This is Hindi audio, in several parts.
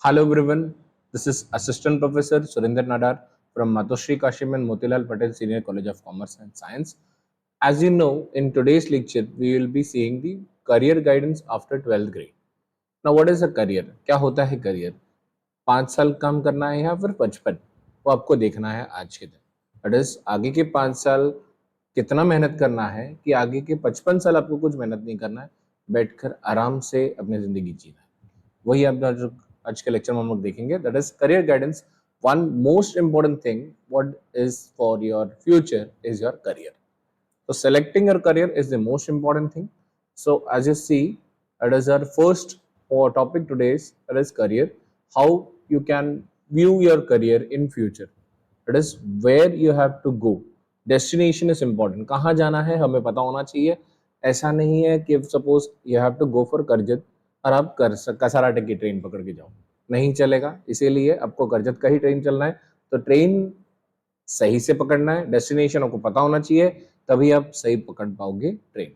Hello everyone, this is Assistant Professor Surinder Nadar from Matoshri Kashim and Motilal Patel Senior College of Commerce and Science. As you know, in today's lecture, we will be seeing the career guidance after 12th grade. Now, what is a career? क्या होता है career? 5 साल काम करना है या फिर 55? वो आपको देखना है आज के दिन. That is, आगे के 5 साल कितना मेहनत करना है कि आगे के 55 साल आपको कुछ मेहनत नहीं करना है, बैठकर आराम से अपनी जिंदगी जीना है. वही अपना जो आज के लेक्चर में हम लोग देखेंगे, that is career guidance. One most important thing what is for your future is your career. So selecting your career is the most important thing. So as you see, it is our first topic today's, that is career. How you can view your career in future. It is where you have to go. Destination is important. कहाँ जाना है हमें पता होना चाहिए. ऐसा नहीं है कि suppose you have to go for Karjat और आप कसारा की ट्रेन पकड़ के जाओ, नहीं चलेगा. इसीलिए आपको करजत का ही ट्रेन चलना है. तो ट्रेन सही से पकड़ना है, डेस्टिनेशन आपको पता होना चाहिए, तभी आप सही पकड़ पाओगे ट्रेन.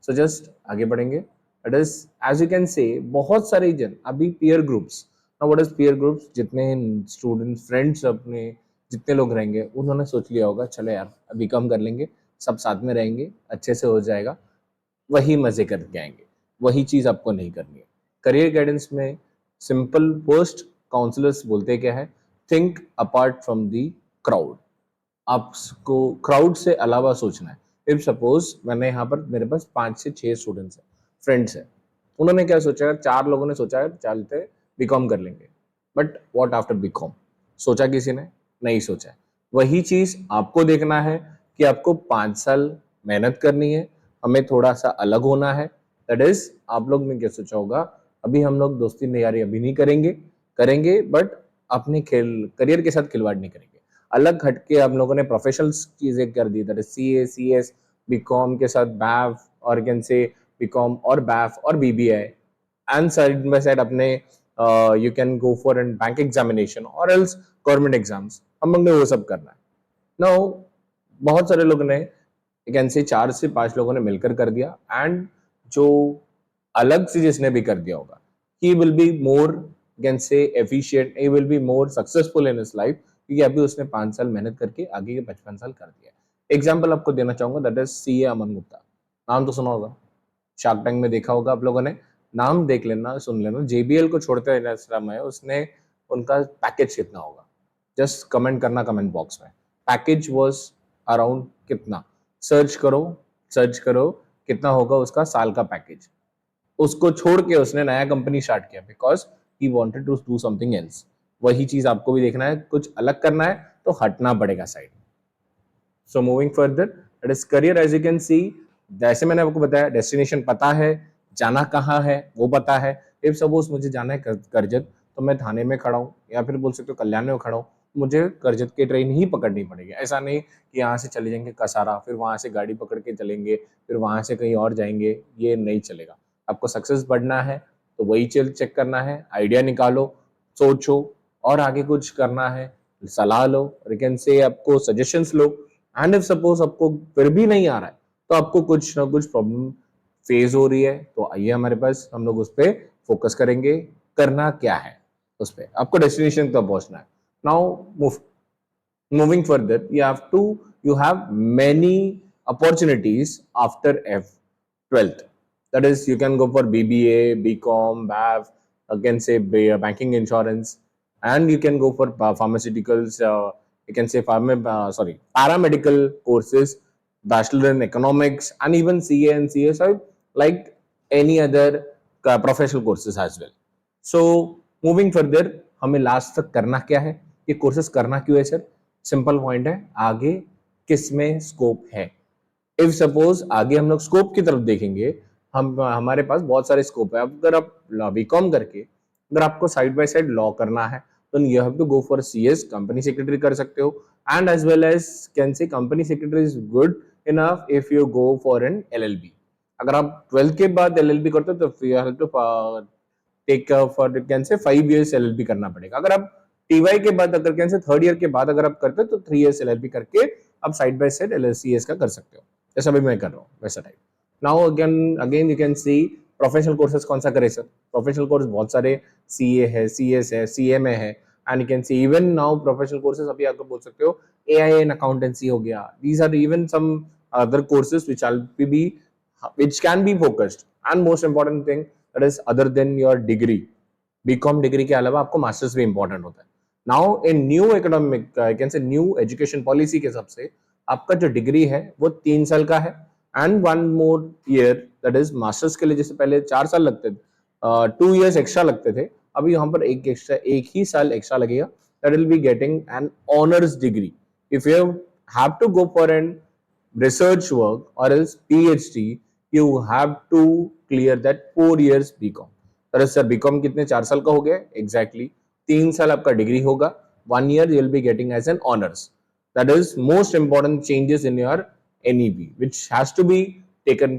सो जस्ट आगे बढ़ेंगे. It is as you can say बहुत सारे जन अभी peer groups. Now what is peer groups? जितने स्टूडेंट्स फ्रेंड्स अपने जितने लोग रहेंगे उन्होंने सोच लिया होगा चलो यार अभी कम कर लेंगे, सब साथ में रहेंगे, अच्छे से हो जाएगा, वही मजे करके आएंगे. वही चीज आपको नहीं करनी है. करियर गाइडेंस में सिंपल फर्स्ट काउंसलर्स बोलते क्या है, think apart from the crowd. आपको क्राउड से अलावा सोचना है. इफ सपोज मैंने यहाँ पर मेरे पास 5 से 6 स्टूडेंट्स हैं, फ्रेंड्स हैं, उन्होंने क्या सोचा है, 4 लोगों ने सोचा है चलते बीकॉम कर लेंगे. But what after BCom? सोचा किसी ने नहीं सोचा है. वही चीज आपको देखना है कि आपको 5 साल मेहनत करनी है, हमें थोड़ा सा अलग होना है. दैट इज आप लोग ने क्या सोचा होगा, अभी हम लोग दोस्ती यारी अभी नहीं करेंगे, करेंगे बट अपने खेल करियर के साथ खिलवाड़ नहीं करेंगे. अलग हटके हम लोगों ने प्रोफेशनल चीजें कर दी. That is CA, CS, BCom के साथ बैफ और कैन से बीकॉम और बैफ और BBA and side by side अपने you can go for an bank examination और एल्स गवर्नमेंट एग्जाम्स. हम लोग ने वो सब करना है. नाउ बहुत सारे लोगों ने कैन से 4 से 5 लोगों ने मिलकर कर दिया. एंड जो अलग से जिसने भी कर दिया होगा, he will be more can say efficient, he will be more successful in his life, क्योंकि अभी उसने 5 साल मेहनत करके आगे के 55 साल कर दिया. एग्जाम्पल आपको देना चाहूंगा, that is CA Aman Gupta. नाम तो सुना होगा, शार्क टैंक में देखा होगा आप लोगों ने. नाम देख लेना, सुन लेना. जेबीएल को छोड़ते हुए समय उसने उनका पैकेज कितना होगा, जस्ट कमेंट करना कमेंट बॉक्स में. पैकेज वाज अराउंड कितना, सर्च करो, सर्च करो कितना होगा उसका साल का पैकेज. उसको छोड़ के उसने नया कंपनी स्टार्ट किया because he wanted to do something else. वही चीज आपको भी देखना है, कुछ अलग करना है तो हटना पड़ेगा side. So moving further, it is career. As you can see, जैसे मैंने आपको बताया, डेस्टिनेशन पता है, जाना कहाँ है वो पता है. इफ सपोज मुझे जाना है करजत, तो मैं थाने में खड़ा हूँ या फिर बोल सकते हो कल्याण में खड़ा हूँ, मुझे करजत की ट्रेन ही पकड़नी पड़ेगी. ऐसा नहीं कि यहाँ से चले जाएंगे कसारा, फिर वहां से गाड़ी पकड़ के चलेंगे, फिर वहां से कहीं और जाएंगे, ये नहीं चलेगा. आपको सक्सेस बढ़ना है तो वही चेक करना है. आइडिया निकालो, सोचो, और आगे कुछ करना है सलाह लो, कैन से आपको suggestions low. And if suppose आपको फिर भी नहीं आ रहा है, तो आपको कुछ ना कुछ प्रॉब्लम फेस हो रही है, तो आइए हमारे पास, हम लोग उस पर फोकस करेंगे. करना क्या है उस पर, आपको डेस्टिनेशन तक पहुंचना है. Now moving further, you have many opportunities after F12th. That is, you can go for BBA, BCom, BAF, again say banking, insurance, and you can go for pharmaceuticals. You can say paramedical courses, bachelor in economics, and even CA and CSI, like any other professional courses as well. So moving further, हमें लास्ट तक करना क्या है, ये कोर्सेज करना क्यों है सर? सिंपल पॉइंट है, आगे किस में स्कोप है. इफ सपोज आगे हम लोग स्कोप की तरफ देखेंगे, हम हमारे पास बहुत सारे स्कोप है. अगर आप बीकॉम करके अगर आपको साइड बाय साइड लॉ करना है, तो you have to go for CS, company secretary कर सकते हो. And as well as can say company secretary is good enough if you go for an LLB. अगर आप 12th के बाद एलएलबी करते हो तो you have to take for can say 5 years LLB करना पड़ेगा. अगर आप टीवाई के बाद अगर कैन से 3rd ईयर के बाद अगर आप करते हो तो 3 years एलएलबी करके आप साइड बाय साइड एलएलसीएस का कर सकते हो, जैसा भी मैं कर रहा हूँ वैसा type. Now again you can C professional courses कौन सा करे सर? प्रोफेशनल कोर्स बहुत सारे, सीए है, सीएस है, सीएमए है, and you can see even now professional courses अभी आपको बोल सकते हो एआई इन अकाउंटेंसी हो गया. These are even some other courses which I'll be which can be focused. And most important thing, that is other than your degree, BCom degree के अलावा आपको मास्टर्स भी इंपॉर्टेंट होता है. Now in new economic I can say new education policy के हिसाब से आपका जो डिग्री है वो 3 साल का है, and 1 more year that is masters के लिए. जैसे पहले 4 साल लगते थे, 2 years एक्स्ट्रा लगते थे, अभी यहाँ पर एक ही साल एक्स्ट्रा लगेगा. That will be getting an honours degree. If you have to go for an research work or else PhD, you have to clear that 4 years BCom. तर सर बीकॉम कितने 4 साल का हो गया? एग्जैक्टली 3 साल आपका डिग्री होगा, 1 year you will be getting as an honors. That is most important changes in your NEP, which has to be taken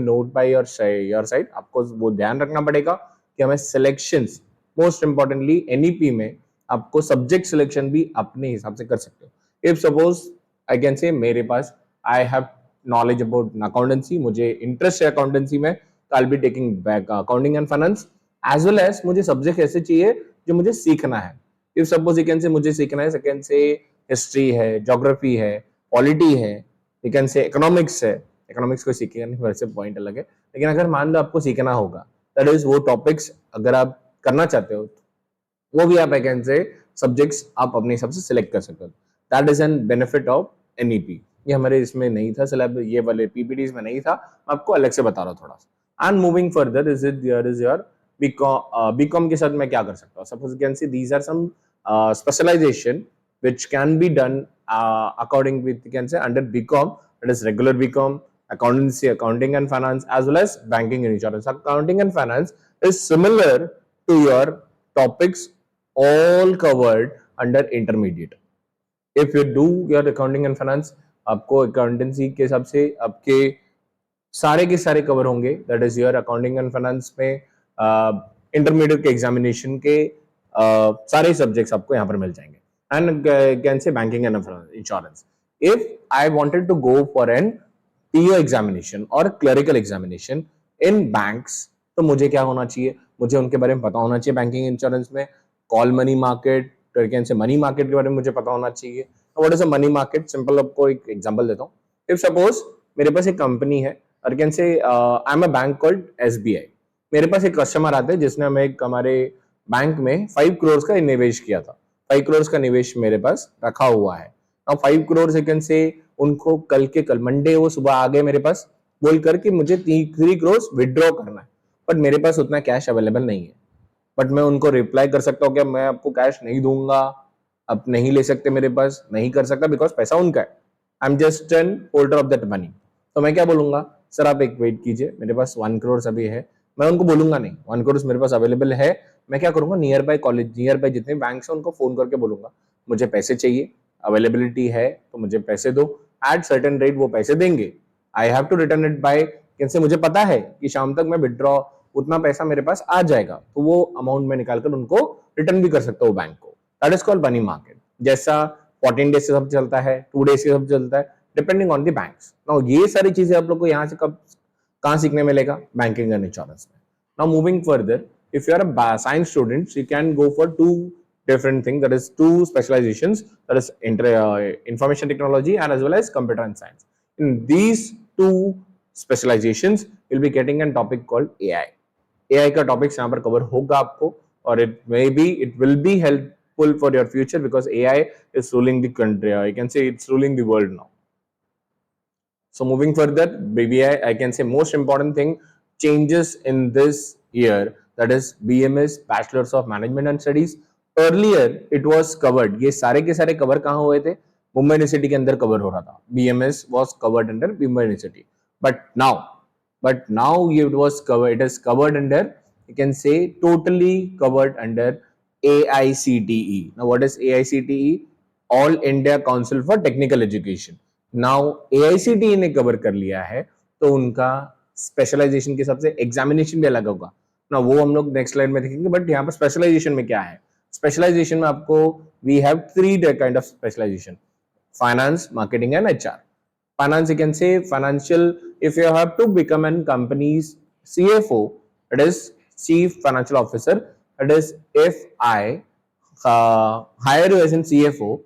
note by your side. आपको वो ध्यान रखना पड़ेगा कि हमें सिलेक्शंस, मोस्ट इंपॉर्टेंटली NEP में आपको सब्जेक्ट सिलेक्शन भी अपने हिसाब से कर सकते हो. If suppose I can say मेरे पास I have knowledge about accountancy, मुझे इंटरेस्ट है अकाउंटेंसी में, तो I be taking back accounting and finance, as well as मुझे सब्जेक्ट ऐसे चाहिए जो मुझे सीखना है. इफ सपोज यू कैन से मुझे सीखना है, सेकेंड से हिस्ट्री है, ज्योग्राफी है, पॉलिटी है, यू कैन से इकोनॉमिक्स है. इकोनॉमिक्स को सीखेगा नहीं, वैसे पॉइंट अलग है, लेकिन अगर मान लो आपको सीखना होगा, दैट इज वो टॉपिक्स अगर आप करना चाहते हो, वो भी आप आई कैन से सब्जेक्ट्स आप अपने हिसाब से सिलेक्ट कर सकते हो. That is an benefit of NEP. ये हमारे इसमें नहीं था सिलेब, ये वाले पीपीटीज में नहीं था, मैं आपको अलग से बता रहा हूँ थोड़ा सा. And moving further, is your BCom के साथ मैं क्या कर सकता हूँ? Suppose you can see these are some specialisation which can be done according with, you can say, under BCom, that is regular BCom, accountancy, accounting and finance, as well as banking and insurance. Accounting and finance is similar to your topics all covered under intermediate. If you do your accounting and finance, आपको accountancy के हिसाब से आपके सारे के सारे कवर होंगे. That is your accounting and finance में इंटरमीडिएट के एग्जामिनेशन के सारे सब्जेक्ट्स आपको यहाँ पर मिल जाएंगे. And can say banking and insurance. If I wanted to go for an PO examination or clerical examination in banks, तो मुझे क्या होना चाहिए? मुझे उनके बारे में पता होना चाहिए. बैंकिंग इंश्योरेंस में call money market, can say money market के बारे में मुझे पता होना चाहिए. What is a money market? Simple आपको एक एग्जांपल देता हूँ. इफ सपोज मेरे पास एक कंपनी है और can say I am a bank called SBI. मेरे पास एक कस्टमर आते हैं जिसने हमें हमारे बैंक में 5 करोड़ का निवेश किया था. 5 करोड़ का निवेश मेरे पास रखा हुआ है. अब 5 करोड़ सेकंड से उनको कल मंडे वो सुबह आ गए मेरे पास बोल कर कि मुझे 3 करोड़ विड्रॉ करना है, बट मेरे पास उतना कैश अवेलेबल नहीं है. बट मैं उनको रिप्लाई कर सकता हूँ कि मैं आपको कैश नहीं दूंगा, आप नहीं ले सकते मेरे पास, नहीं कर सकता बिकॉज पैसा उनका है. I am just an holder of that money. तो मैं क्या बोलूंगा? सर आप एक वेट कीजिए, मेरे पास 1 करोड़ अभी है. मैं उनको बोलूंगा नहीं 1 करोड़ मेरे पास अवेलेबल है. मैं क्या करूंगा? Near by college, near by जितने बैंक है उनको फोन करके बोलूंगा मुझे पैसे चाहिए, अवेलेबिलिटी है तो मुझे पैसे दो. एट सर्टेन रेट वो पैसे देंगे. I have to return it by, कैसे मुझे पता है कि शाम तक मैं विड्रॉ उतना पैसा मेरे पास आ जाएगा, तो वो अमाउंट में निकालकर उनको रिटर्न भी कर सकता हूँ बैंक को. That is called money market. जैसा 14 डेज से सब चलता है, 2 डेज से सब चलता है, depending on the banks. Now ये सारी चीजें आप लोग को यहाँ से कब कहाँ सीखने मिलेगा? बैंकिंग एंड इंश्योरेंस में. Now moving further, if you are a science student, you can go for 2 different things, that is 2 specializations, that is information technology and as well as computer and science. In these 2 specializations you'll be getting a topic called AI. AI का topics यहाँ पर cover होगा आपको, और it will be helpful for your future because AI is ruling the country, you can say it's ruling the world now. So moving further, BBI, I can say most important thing changes in this year, that is BMS, Bachelors of Management and Studies. Earlier it was covered, ये सारे के सारे कवर कहाँ हुए थे? मुंबई यूनिवर्सिटी के अंदर कवर हो रहा था. BMS was covered under Mumbai university. But now it is covered under, you can say totally covered under AICTE. Now what is AICTE? All India Council for Technical Education. Now AICTE ने कवर कर लिया है, तो उनका स्पेशलाइजेशन के हिसाब से एग्जामिनेशन भी अलग होगा ना. वो हम लोग नेक्स्ट स्लाइड में देखेंगे. बट यहाँ पर स्पेशलाइजेशन में क्या है? स्पेशलाइजेशन में आपको we have 3 kind of specialisation: finance, marketing and HR. Finance, you can say financial. If you have to become a company's CFO, it is Chief Financial Officer. It is if I hire you as an CFO,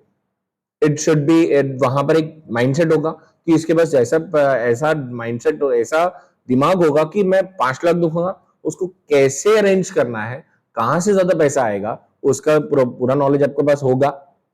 it should be, वहां पर एक माइंडसेट होगा कि इसके पास ऐसा ऐसा माइंडसेट, ऐसा दिमाग होगा कि मैं 5 लाख दूंगा, उसको कैसे अरेंज करना है, कहां से ज्यादा पैसा आएगा, उसका पूरा नॉलेज आपके पास होगा,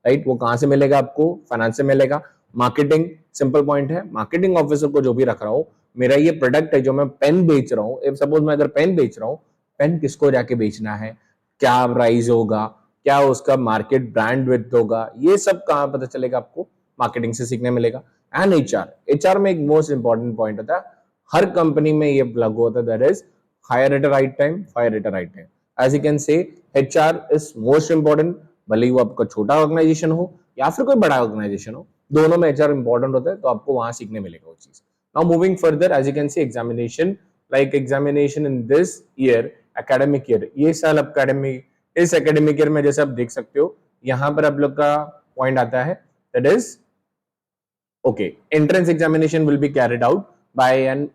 राइट। वो कहां से मिलेगा आपको, फाइनेंस से मिलेगा। मार्केटिंग, सिंपल पॉइंट है, मार्केटिंग ऑफिसर को जो भी रख रहा हूं, मेरा ये प्रोडक्ट है जो मैं पेन बेच रहा हूँ, सपोज मैं अगर पेन बेच रहा हूँ, पेन किसको जाके बेचना है, क्या प्राइस होगा, क्या उसका मार्केट ब्रांड विथ होगा, ये सब कहां पता चलेगा आपको, मार्केटिंग से सीखने मिलेगा। एंड एचआर में एक मोस्ट इंपॉर्टेंट पॉइंट होता है, हर कंपनी में ये लागू होता है, that is hire at a right time, fire at a right time. As you can say HR is most important, भले ही वो आपका छोटा ऑर्गेनाइजेशन हो या फिर कोई बड़ा ऑर्गेनाइजेशन हो, दोनों में एचआर इंपॉर्टेंट होता है, तो आपको वहां सीखने मिलेगा वो चीज। Now moving further, as you can see examination, like examination in this year, academic year, ये साल एकेडमिक, इस एकेडमिक ईयर में जैसे आप देख सकते हो, यहां पर आप लोग का पॉइंट आता है, that is okay, entrance examination will be carried out by an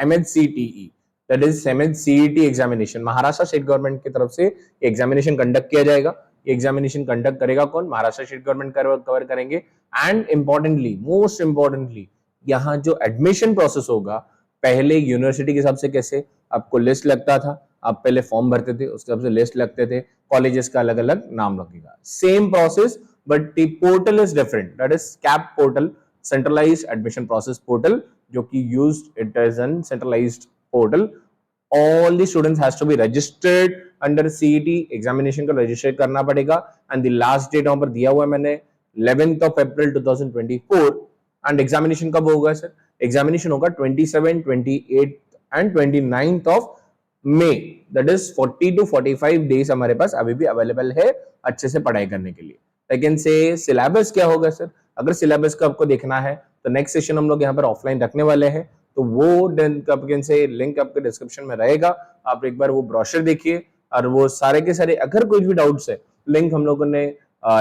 MHCTE, that is MHCET examination. Maharashtra state government की तरफ से एग्जामिनेशन कंडक्ट किया जाएगा। ये एग्जामिनेशन कंडक्ट करेगा कौन, महाराष्ट्र स्टेट गवर्नमेंट कवर करेंगे। एंड इंपॉर्टेंटली, मोस्ट इंपॉर्टेंटली, यहाँ जो एडमिशन प्रोसेस होगा, पहले यूनिवर्सिटी के हिसाब से कैसे आपको लिस्ट लगता था, आप पहले फॉर्म भरते थे, उसके हिसाब से लिस्ट लगते थे, कॉलेजेस का अलग अलग नाम लगेगा, same process, but the portal is different, that is cap portal, centralised admission process portal, जो कि used, it is an centralised portal. all the students has to be registered under CET examination को रजिस्टर करना पड़ेगा। एंड द लास्ट डेट वहां पर दिया हुआ है मैंने, 11th of April 2024। And examination कब होगा सर, एग्जामिनेशन होगा 27, 28 and 29th of May, that is 40 to 45 days हमारे पास अभी भी अवेलेबल है अच्छे से पढ़ाई करने के लिए। लेकिन से सिलेबस क्या होगा सर, अगर सिलेबस को आपको देखना है तो नेक्स्ट सेशन हम लोग यहाँ पर ऑफलाइन रखने वाले हैं, तो वो से लिंक आपके डिस्क्रिप्शन में रहेगा, आप एक बार वो ब्रोशर देखिए, और वो सारे के सारे, अगर कोई भी डाउट्स है, लिंक हम लोगों ने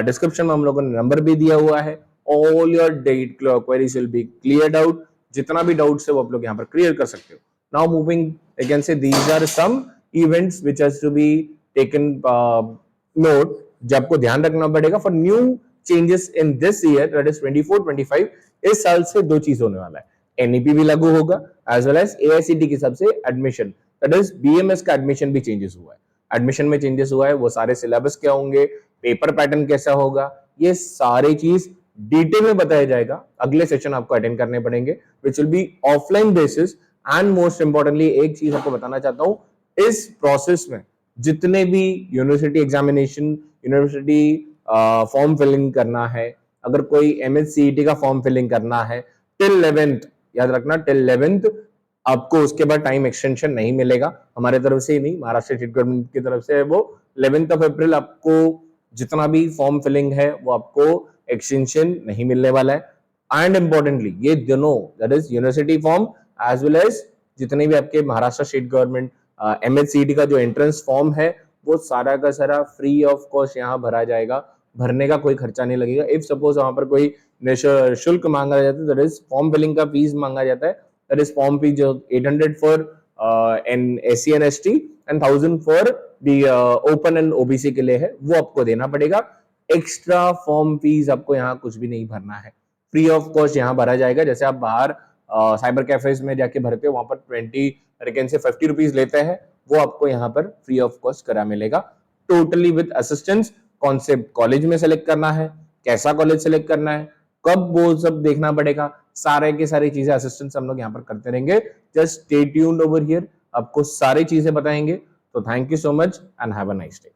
डिस्क्रिप्शन में हम लोगों ने नंबर भी दिया हुआ है, all your date queries will be cleared out, जितना भी डाउट्स है वो आप लोग यहाँ पर क्लियर कर सकते हो। Now moving, I can say these are some events which has to be taken note, जो आपको ध्यान रखना पड़ेगा for new changes in this year, that is 24-25। इस साल से दो चीज होने वाला है, एनईपी भी लागू होगा, एज वेल एज एआईसीटी के हिसाब से एडमिशन, दैट इज बीएमएस का एडमिशन भी चेंजेस हुआ है। एडमिशन में चेंजेस हुआ है, वो सारे सिलेबस क्या होंगे, पेपर पैटर्न कैसा होगा, ये सारी चीज डिटेल में बताया जाएगा, अगले सेशन आपको अटेंड करने पड़ेंगे, which will be offline basis. And most importantly एक चीज आपको बताना चाहता हूं, इस प्रोसेस में जितने भी university examination, university form filling करना है, अगर कोई MHCET का फॉर्म फिलिंग करना है टिल 11th, याद रखना टिल 11th, आपको उसके बाद टाइम एक्सटेंशन नहीं मिलेगा, हमारे तरफ से ही नहीं, महाराष्ट्र स्टेट गवर्नमेंट की तरफ से है वो 11th of April, आपको जितना भी फॉर्म फिलिंग है वो आपको एक्सटेंशन नहीं मिलने वाला है। एंड इंपॉर्टेंटली ये दोनों, that is university form as well as जितने भी आपके महाराष्ट्र स्टेट गवर्नमेंट MHCET का जो एंट्रेंस फॉर्म है, वो सारा का सारा फ्री ऑफ कॉस्ट यहाँ भरा जाएगा, भरने का कोई खर्चा नहीं लगेगा। इफ सपोज वहां पर कोई शुल्क मांगा जाता है, दैट इज फॉर्म फिलिंग का फीस मांगा जाता है, दैट इज फॉर्म फी जो 800 for an SC and ST and 1000 for the open and OBC के लिए है, वो आपको देना पड़ेगा। एक्स्ट्रा फॉर्म फीस आपको यहाँ कुछ भी नहीं भरना है, फ्री ऑफ कॉस्ट यहाँ भरा जाएगा। जैसे आप बाहर साइबर कैफेज में जाके भरते हो, वहां पर 20 से 50 रुपीज लेते हैं, वो आपको यहाँ पर फ्री ऑफ कॉस्ट करा मिलेगा, टोटली विद असिस्टेंस। कौन से कॉलेज में सेलेक्ट करना है, कैसा कॉलेज सेलेक्ट करना है, कब, वो सब देखना पड़ेगा, सारे के सारी चीजें असिस्टेंस हम लोग यहाँ पर करते रहेंगे। Just stay tuned over here, आपको सारी चीजें बताएंगे। तो thank you so much and have a nice day.